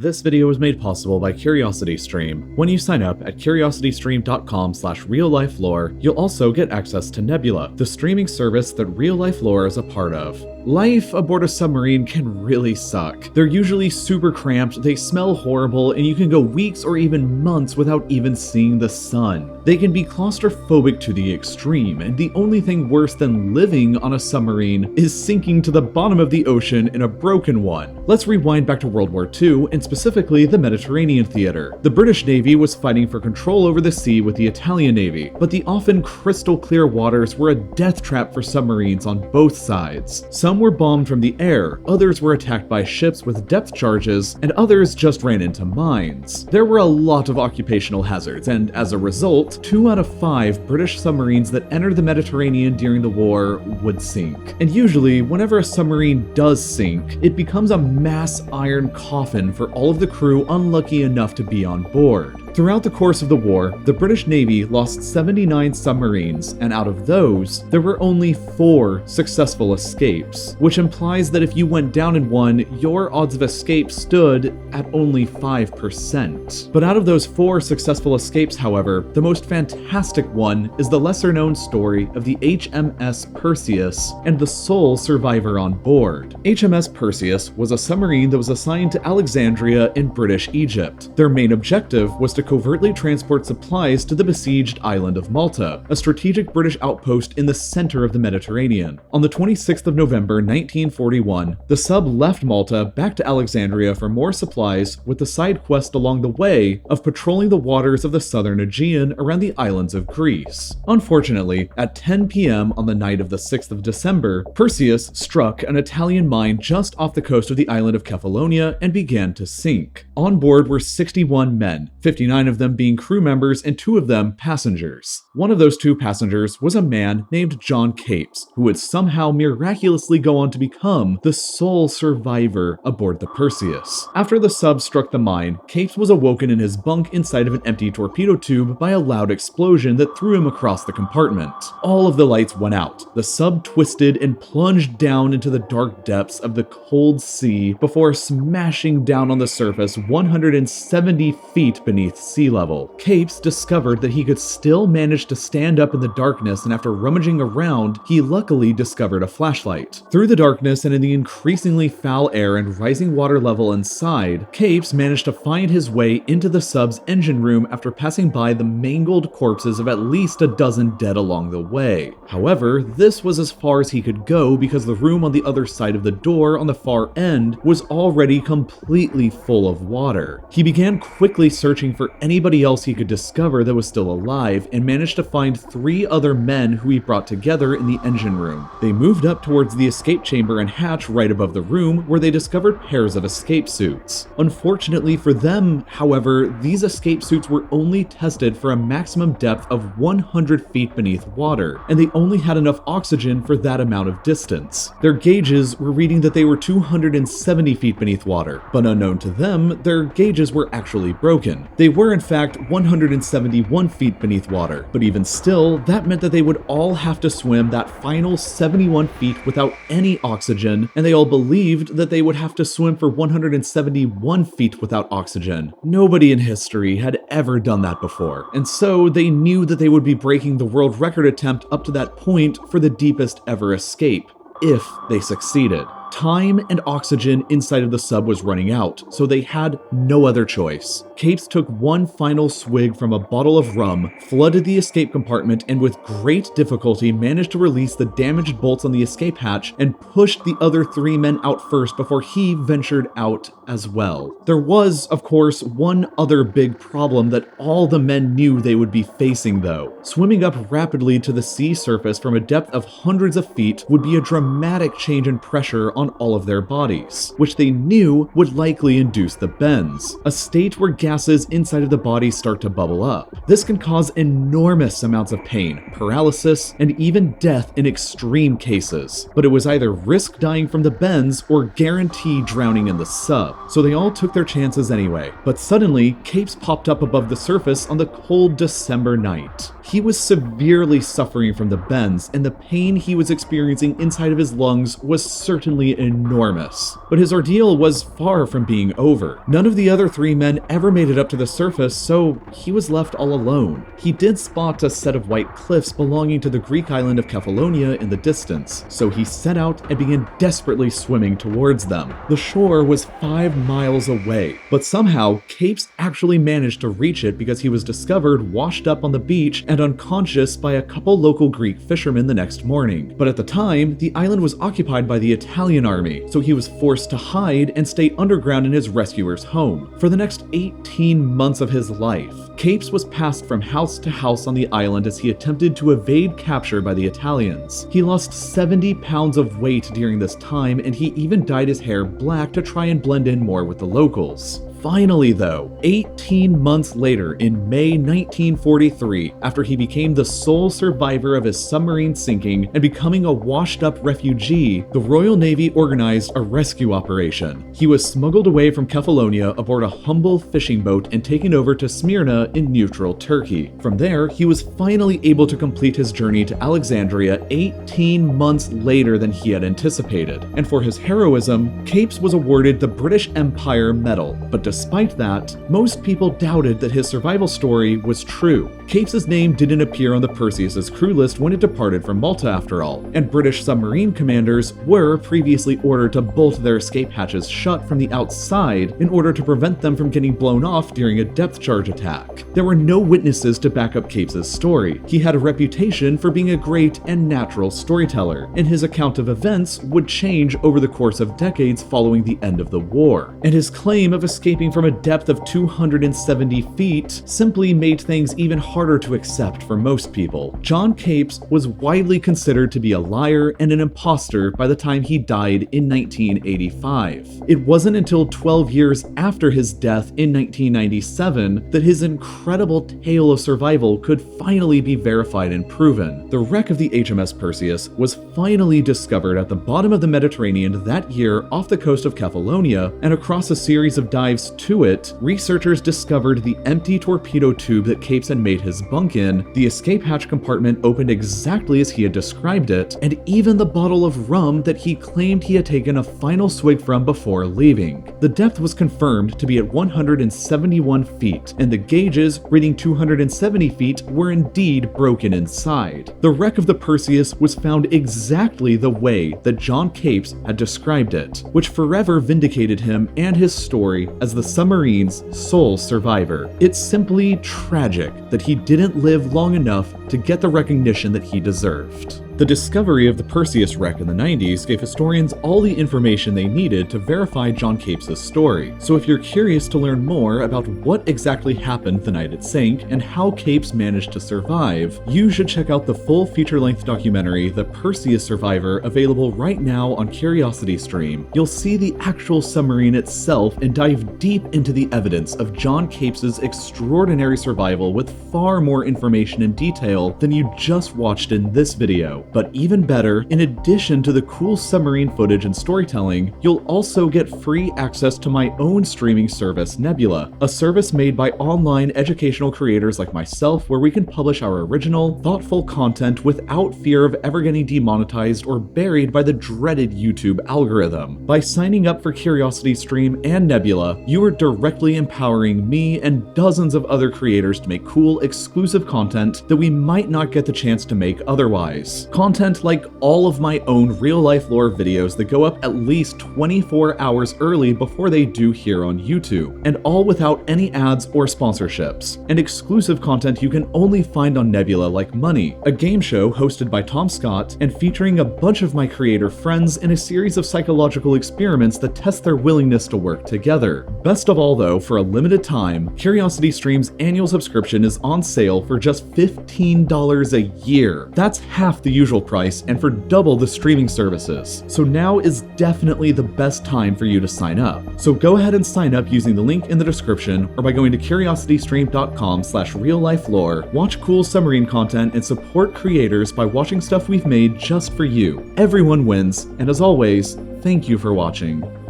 This video was made possible by CuriosityStream. When you sign up at curiositystream.com/real-life-lore, you'll also get access to Nebula, the streaming service that Real Life Lore is a part of. Life aboard a submarine can really suck. They're usually super cramped, they smell horrible, and you can go weeks or even months without even seeing the sun. They can be claustrophobic to the extreme, and the only thing worse than living on a submarine is sinking to the bottom of the ocean in a broken one. Let's rewind back to World War II, and specifically the Mediterranean theater. The British Navy was fighting for control over the sea with the Italian Navy, but the often crystal clear waters were a death trap for submarines on both sides. Some were bombed from the air, others were attacked by ships with depth charges, and others just ran into mines. There were a lot of occupational hazards, and as a result, 2 out of 5 British submarines that entered the Mediterranean during the war would sink. And usually, whenever a submarine does sink, it becomes a mass iron coffin for all of the crew unlucky enough to be on board. Throughout the course of the war, the British Navy lost 79 submarines, and out of those, there were only 4 successful escapes, which implies that if you went down in one, your odds of escape stood at only 5%. But out of those 4 successful escapes, however, the most fantastic one is the lesser-known story of the HMS Perseus and the sole survivor on board. HMS Perseus was a submarine that was assigned to Alexandria in British Egypt. Their main objective was to covertly transport supplies to the besieged island of Malta, a strategic British outpost in the center of the Mediterranean. On the 26th of November 1941, the sub left Malta back to Alexandria for more supplies, with the side quest along the way of patrolling the waters of the southern Aegean around the islands of Greece. Unfortunately, at 10 p.m. on the night of the 6th of December, Perseus struck an Italian mine just off the coast of the island of Kefalonia and began to sink. On board were 61 men, 59 of them being crew members and 2 of them passengers. One of those 2 passengers was a man named John Capes, who would somehow miraculously go on to become the sole survivor aboard the Perseus. After the sub struck the mine, Capes was awoken in his bunk inside of an empty torpedo tube by a loud explosion that threw him across the compartment. All of the lights went out. The sub twisted and plunged down into the dark depths of the cold sea before smashing down on the surface 170 feet beneath sea level. Capes discovered that he could still manage to stand up in the darkness, and after rummaging around, he luckily discovered a flashlight. Through the darkness and in the increasingly foul air and rising water level inside, Capes managed to find his way into the sub's engine room after passing by the mangled corpses of at least a dozen dead along the way. However, this was as far as he could go because the room on the other side of the door on the far end was already completely full of water. He began quickly searching for anybody else he could discover that was still alive, and managed to find 3 other men who he brought together in the engine room. They moved up towards the escape chamber and hatch right above the room, where they discovered pairs of escape suits. Unfortunately for them, however, these escape suits were only tested for a maximum depth of 100 feet beneath water, and they only had enough oxygen for that amount of distance. Their gauges were reading that they were 270 feet beneath water, but unknown to them, their gauges were actually broken. They were in fact 171 feet beneath water, but even still, that meant that they would all have to swim that final 71 feet without any oxygen, and they all believed that they would have to swim for 171 feet without oxygen. Nobody in history had ever done that before, and so they knew that they would be breaking the world record attempt up to that point for the deepest ever escape, if they succeeded. Time and oxygen inside of the sub was running out, so they had no other choice. Capes took one final swig from a bottle of rum, flooded the escape compartment, and with great difficulty managed to release the damaged bolts on the escape hatch and pushed the other 3 men out first before he ventured out as well. There was, of course, one other big problem that all the men knew they would be facing though. Swimming up rapidly to the sea surface from a depth of hundreds of feet would be a dramatic change in pressure on all of their bodies, which they knew would likely induce the bends, a state where gases inside of the body start to bubble up. This can cause enormous amounts of pain, paralysis, and even death in extreme cases, but it was either risk dying from the bends or guarantee drowning in the sub, so they all took their chances anyway. But suddenly, Capes popped up above the surface on the cold December night. He was severely suffering from the bends, and the pain he was experiencing inside of his lungs was certainly absolutely enormous. But his ordeal was far from being over. None of the other 3 men ever made it up to the surface, so he was left all alone. He did spot a set of white cliffs belonging to the Greek island of Kefalonia in the distance, so he set out and began desperately swimming towards them. The shore was 5 miles away, but somehow Capes actually managed to reach it because he was discovered washed up on the beach and unconscious by a couple local Greek fishermen the next morning. But at the time, the island was occupied by the Italian army, so he was forced to hide and stay underground in his rescuer's home. For the next 18 months of his life, Capes was passed from house to house on the island as he attempted to evade capture by the Italians. He lost 70 pounds of weight during this time, and he even dyed his hair black to try and blend in more with the locals. Finally though, 18 months later in May 1943, after he became the sole survivor of his submarine sinking and becoming a washed-up refugee, the Royal Navy organized a rescue operation. He was smuggled away from Kefalonia aboard a humble fishing boat and taken over to Smyrna in neutral Turkey. From there, he was finally able to complete his journey to Alexandria 18 months later than he had anticipated. And for his heroism, Capes was awarded the British Empire Medal, but despite that, most people doubted that his survival story was true. Capes' name didn't appear on the Perseus' crew list when it departed from Malta after all, and British submarine commanders were previously ordered to bolt their escape hatches shut from the outside in order to prevent them from getting blown off during a depth charge attack. There were no witnesses to back up Capes' story. He had a reputation for being a great and natural storyteller, and his account of events would change over the course of decades following the end of the war. And his claim of escaping from a depth of 270 feet simply made things even harder to accept for most people. John Capes was widely considered to be a liar and an imposter by the time he died in 1985. It wasn't until 12 years after his death in 1997 that his incredible tale of survival could finally be verified and proven. The wreck of the HMS Perseus was finally discovered at the bottom of the Mediterranean that year off the coast of Kefalonia, and across a series of dives to it, researchers discovered the empty torpedo tube that Capes had made his bunk in, the escape hatch compartment opened exactly as he had described it, and even the bottle of rum that he claimed he had taken a final swig from before leaving. The depth was confirmed to be at 171 feet, and the gauges, reading 270 feet, were indeed broken inside. The wreck of the Perseus was found exactly the way that John Capes had described it, which forever vindicated him and his story as the submarine's sole survivor. It's simply tragic that he didn't live long enough to get the recognition that he deserved. The discovery of the Perseus wreck in the 90s gave historians all the information they needed to verify John Capes' story. So if you're curious to learn more about what exactly happened the night it sank and how Capes managed to survive, you should check out the full feature-length documentary, The Perseus Survivor, available right now on CuriosityStream. You'll see the actual submarine itself and dive deep into the evidence of John Capes' extraordinary survival with far more information and detail than you just watched in this video. But even better, in addition to the cool submarine footage and storytelling, you'll also get free access to my own streaming service, Nebula, a service made by online educational creators like myself where we can publish our original, thoughtful content without fear of ever getting demonetized or buried by the dreaded YouTube algorithm. By signing up for CuriosityStream and Nebula, you are directly empowering me and dozens of other creators to make cool, exclusive content that we might not get the chance to make otherwise. Content like all of my own real-life lore videos that go up at least 24 hours early before they do here on YouTube, and all without any ads or sponsorships. And exclusive content you can only find on Nebula like Money, a game show hosted by Tom Scott and featuring a bunch of my creator friends in a series of psychological experiments that test their willingness to work together. Best of all though, for a limited time, CuriosityStream's annual subscription is on sale for just $15 a year. That's half the usual price and for double the streaming services. So now is definitely the best time for you to sign up. So go ahead and sign up using the link in the description or by going to curiositystream.com/reallifelore. Watch cool submarine content and support creators by watching stuff we've made just for you. Everyone wins, and as always, thank you for watching.